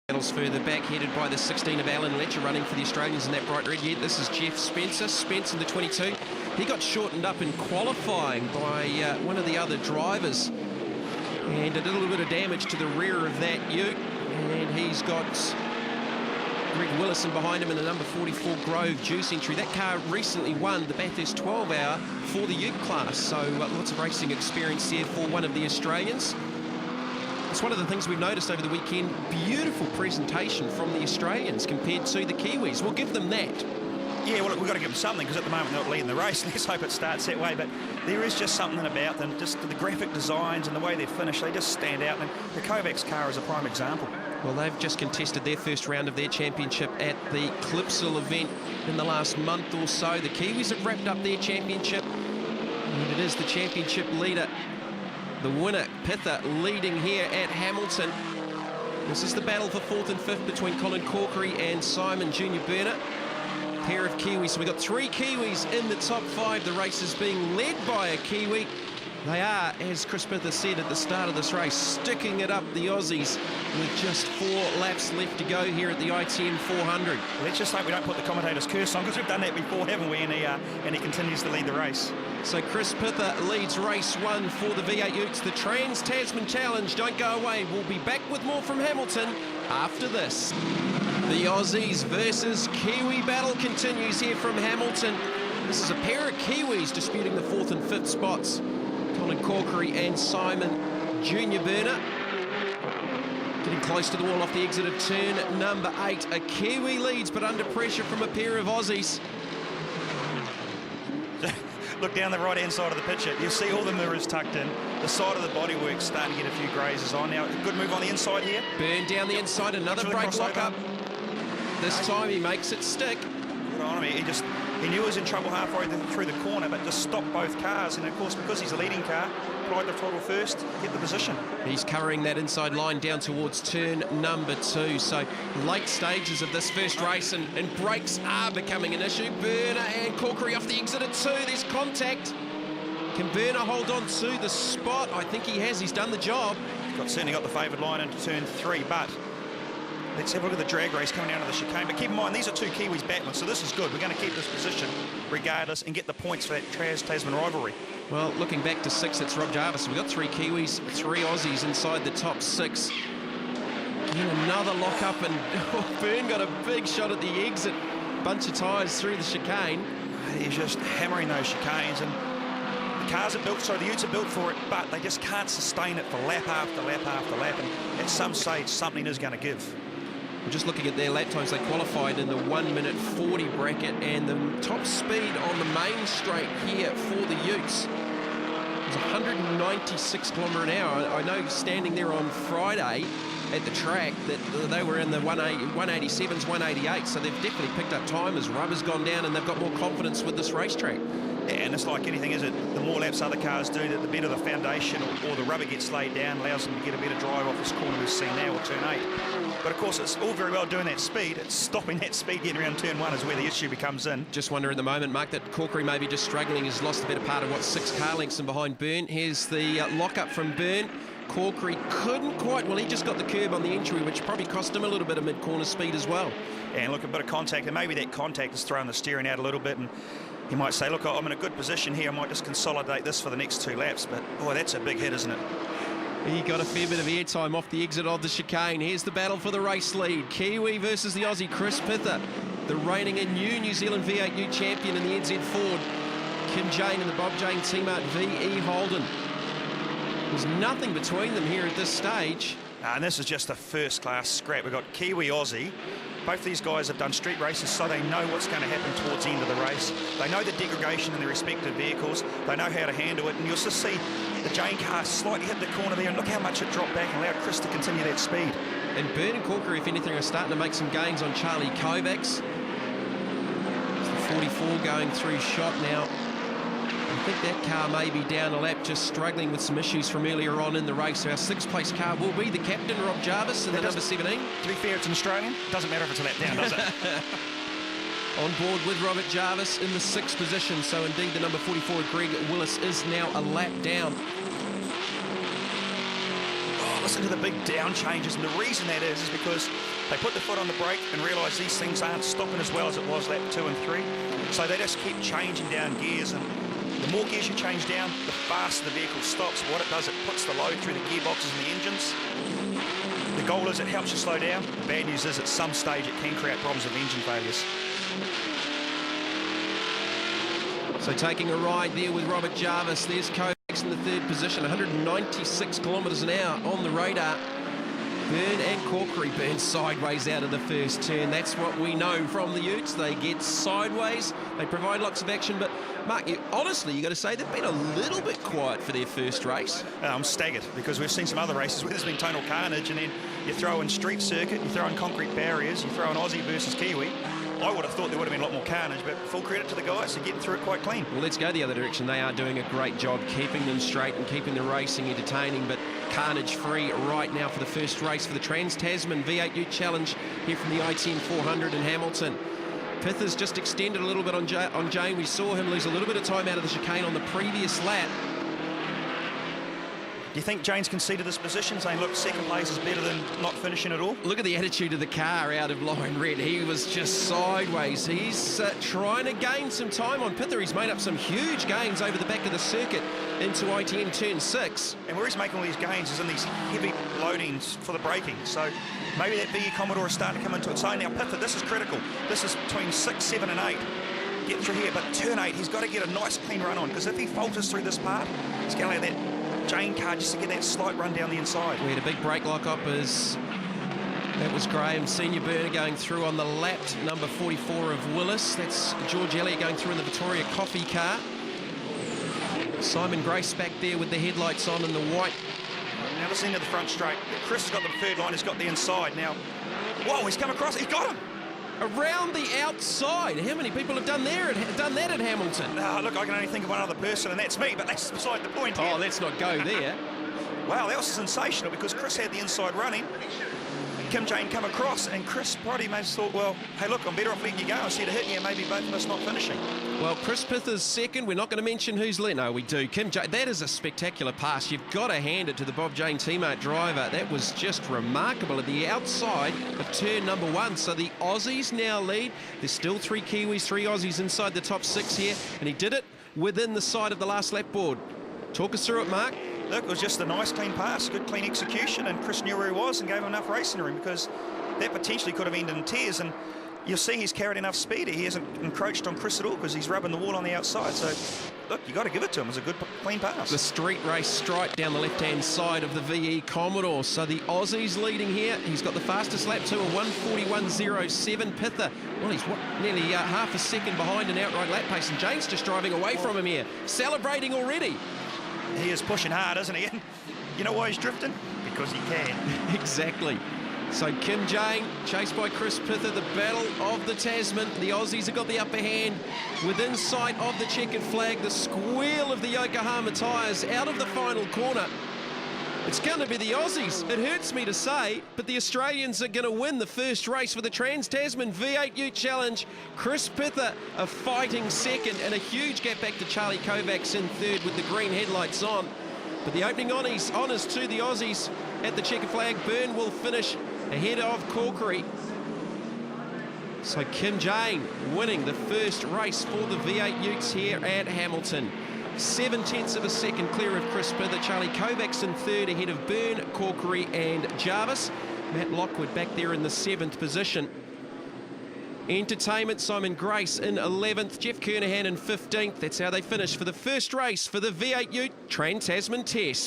Battles further back, headed by the 16 of Alan Letcher, running for the Australians in that bright red. Yet this is Jeff Spencer. Spence in the 22. He got shortened up in qualifying by one of the other drivers and did a little bit of damage to the rear of that ute. And he's got Greg Willison behind him in the number 44 Grove Juice entry. That car recently won the Bathurst 12 hour for the ute class, so lots of racing experience there for one of the Australians. It's one of the things we've noticed over the weekend. Beautiful presentation from the Australians compared to the Kiwis. We'll give them that. Yeah, well, we've got to give them something, because at the moment they're not leading the race. Let's hope it starts that way. But there is just something about them, just the graphic designs and the way they're finished. They just stand out. And the Kovacs car is a prime example. Well, they've just contested their first round of their championship at the Clipsal event in the last month or so. The Kiwis have wrapped up their championship, and it is the championship leader, the winner, Pither, leading here at Hamilton. This is the battle for 4th and 5th between Colin Corkery and Simon Junior Burner. Pair of Kiwis. So we've got 3 Kiwis in the top 5. The race is being led by a Kiwi. They are, as Chris Pither said at the start of this race, sticking it up the Aussies with just 4 laps left to go here at the ITM 400. Let's just hope we don't put the commentator's curse on, because we've done that before, haven't we? And he continues to lead the race. So Chris Pither leads race 1 for the V8 Utes. The Trans-Tasman Challenge. Don't go away. We'll be back with more from Hamilton after this. The Aussies versus Kiwi battle continues here from Hamilton. This is a pair of Kiwis disputing the 4th and 5th spots. Colin Corkery and Simon Junior Burner. Getting close to the wall off the exit of turn number 8. A Kiwi leads, but under pressure from a pair of Aussies. Look down the right-hand side of the picture. You see all the mirrors tucked in. The side of the bodywork's starting to get a few grazes on. Now, good move on the inside here. Burn down the inside, another brake lock-up. This time he makes it stick. Good on him. He knew he was in trouble halfway through the corner, but just stopped both cars. And, of course, because he's a leading car, applied the throttle first, get the position. He's covering that inside line down towards turn number 2. So late stages of this first race, and brakes are becoming an issue. Burner and Corkery off the exit at 2. There's contact. Can Burner hold on to the spot? I think he has. He's done the job. Certainly got the favoured line into turn 3, but let's have a look at the drag race coming down to the chicane. But keep in mind, these are 2 Kiwis battling, so this is good. We're going to keep this position regardless and get the points for that Trans-Tasman rivalry. Well, looking back to 6, it's Rob Jarvis. We've got 3 Kiwis, 3 Aussies inside the top 6. And another lock-up, and Byrne got a big shot at the exit. Bunch of tyres through the chicane. He's just hammering those chicanes, and the cars are built, the utes are built for it, but they just can't sustain it for lap after lap after lap, and at some stage, something is going to give. Just looking at their lap times, they qualified in the 1:40 bracket, and the top speed on the main straight here for the Utes was 196 km an hour. I know standing there on Friday at the track that they were in the 187s, 188s, so they've definitely picked up time as rubber's gone down and they've got more confidence with this racetrack. Yeah, and it's like anything, is it? The more laps other cars do, the better the foundation or the rubber gets laid down, allows them to get a better drive off this corner we've seen now, or turn 8. But of course, it's all very well doing that speed. It's stopping that speed getting around turn 1 is where the issue becomes in. Just wonder at the moment, Mark, that Corkery may be just struggling. He's lost a better part of, 6 car lengths in behind Byrne. Here's the lock-up from Byrne. Corkery couldn't quite, well, he just got the curb on the entry, which probably cost him a little bit of mid-corner speed as well. Yeah, and look, a bit of contact, and maybe that contact is throwing the steering out a little bit, and he might say, look, I'm in a good position here, I might just consolidate this for the next 2 laps, but, boy, that's a big hit, isn't it? He got a fair bit of airtime off the exit of the chicane. Here's the battle for the race lead. Kiwi versus the Aussie, Chris Pither, the reigning and new Zealand V8 Ute champion in the NZ Ford. Kim Jane and the Bob Jane team out V.E. Holden. There's nothing between them here at this stage. And this is just a first-class scrap. We've got Kiwi, Aussie. Both these guys have done street races, so they know what's going to happen towards the end of the race. They know the degradation in their respective vehicles. They know how to handle it. And you'll just see the Jane car slightly hit the corner there, and look how much it dropped back and allowed Chris to continue that speed. And Byrne and Corkery, if anything, are starting to make some gains on Charlie Kovacs. It's the 44 going through shot now. I think that car may be down a lap, just struggling with some issues from earlier on in the race. So our 6th place car will be the captain, Rob Jarvis, in the number 17. To be fair, it's an Australian. Doesn't matter if it's a lap down, does it? On board with Robert Jarvis in the 6th position. So indeed the number 44, Greg Willis, is now a lap down. Oh, listen to the big down changes, and the reason that is because they put the foot on the brake and realise these things aren't stopping as well as it was lap 2 and 3. So they just keep changing down gears, and the more gears you change down, the faster the vehicle stops. What it does, it puts the load through the gearboxes and the engines. The goal is it helps you slow down. The bad news is at some stage it can create problems with engine failures. So taking a ride there with Robert Jarvis. There's Kovacs in the 3rd position, 196 kilometres an hour on the radar. Byrne and Corkery burn sideways out of the first turn. That's what we know from the Utes. They get sideways, they provide lots of action, but Mark, honestly, you've got to say they've been a little bit quiet for their first race. I'm staggered because we've seen some other races where there's been total carnage, and then you throw in street circuit, you throw in concrete barriers, you throw in Aussie versus Kiwi. I would have thought there would have been a lot more carnage, but full credit to the guys, they're getting through it quite clean. Well, let's go the other direction. They are doing a great job keeping them straight and keeping the racing entertaining, but carnage-free right now for the first race for the Trans-Tasman V8 Ute Challenge here from the ITM 400 in Hamilton. Pith has just extended a little bit on Jane. We saw him lose a little bit of time out of the chicane on the previous lap. Do you think Jane's conceded this position, saying, look, second place is better than not finishing at all? Look at the attitude of the car out of line red. He was just sideways. He's trying to gain some time on Pither. He's made up some huge gains over the back of the circuit into ITM turn 6. And where he's making all these gains is in these heavy loadings for the braking. So maybe that VE Commodore is starting to come into its own. Now, Pither, this is critical. This is between 6, 7 and 8. Get through here, but turn 8, he's got to get a nice clean run on, because if he falters through this part, he's going to allow that Jane car just to get that slight run down the inside. We had a big brake lock-up as that was Graham Senior Burner going through on the lapped number 44 of Willis. That's George Elliott going through in the Victoria Coffee car. Simon Grace back there with the headlights on and the white. Now listen to the front straight. Chris has got the 3rd line, he's got the inside. Now, whoa, he's come across, he's got him! Around the outside. How many people have done that at Hamilton? Look, I can only think of one other person, and that's me, but that's beside the point here. Oh, let's not go there. Wow, that was sensational, because Chris had the inside running. Kim Jane come across, and Chris probably may have thought, well, hey, look, I'm better off letting you go instead of hitting you, maybe both of us not finishing. Well, Chris Pither's second. We're not going to mention who's led. No, we do. Kim Jane, that is a spectacular pass. You've got to hand it to the Bob Jane T-Mart driver. That was just remarkable at the outside of turn number 1. So the Aussies now lead. There's still 3 Kiwis, 3 Aussies inside the top 6 here, and he did it within the side of the last lap board. Talk us through it, Mark. Look, it was just a nice clean pass, good clean execution, and Chris knew where he was and gave him enough racing room, because that potentially could have ended in tears, and you'll see he's carried enough speed. He hasn't encroached on Chris at all, because he's rubbing the wall on the outside. So, look, you got to give it to him. It was a good, clean pass. The street race stripe down the left-hand side of the VE Commodore. So the Aussies leading here. He's got the fastest lap too, a 1:41.07. Pither, well, he's nearly half a second behind an outright lap pace, and Jane's just driving away from him here, celebrating already. He is pushing hard, isn't he? And you know why he's drifting? Because he can. Exactly. So Kim Jane, chased by Chris Pither, the battle of the Tasman. The Aussies have got the upper hand within sight of the checkered flag. The squeal of the Yokohama tyres out of the final corner. It's going to be the Aussies. It hurts me to say, but the Australians are going to win the first race for the Trans-Tasman V8 Ute Challenge. Chris Pither a fighting second, and a huge gap back to Charlie Kovacs in 3rd with the green headlights on. But the opening honours to the Aussies at the checkered flag. Byrne will finish ahead of Corkery. So Kim Jane winning the first race for the V8 Utes here at Hamilton. 0.7 of a second clear of Chris Pither. Charlie Kovacs in 3rd ahead of Byrne, Corkery and Jarvis. Matt Lockwood back there in the 7th position. Entertainment, Simon Grace in 11th, Jeff Kernahan in 15th. That's how they finish for the first race for the V8 Ute Trans-Tasman Test.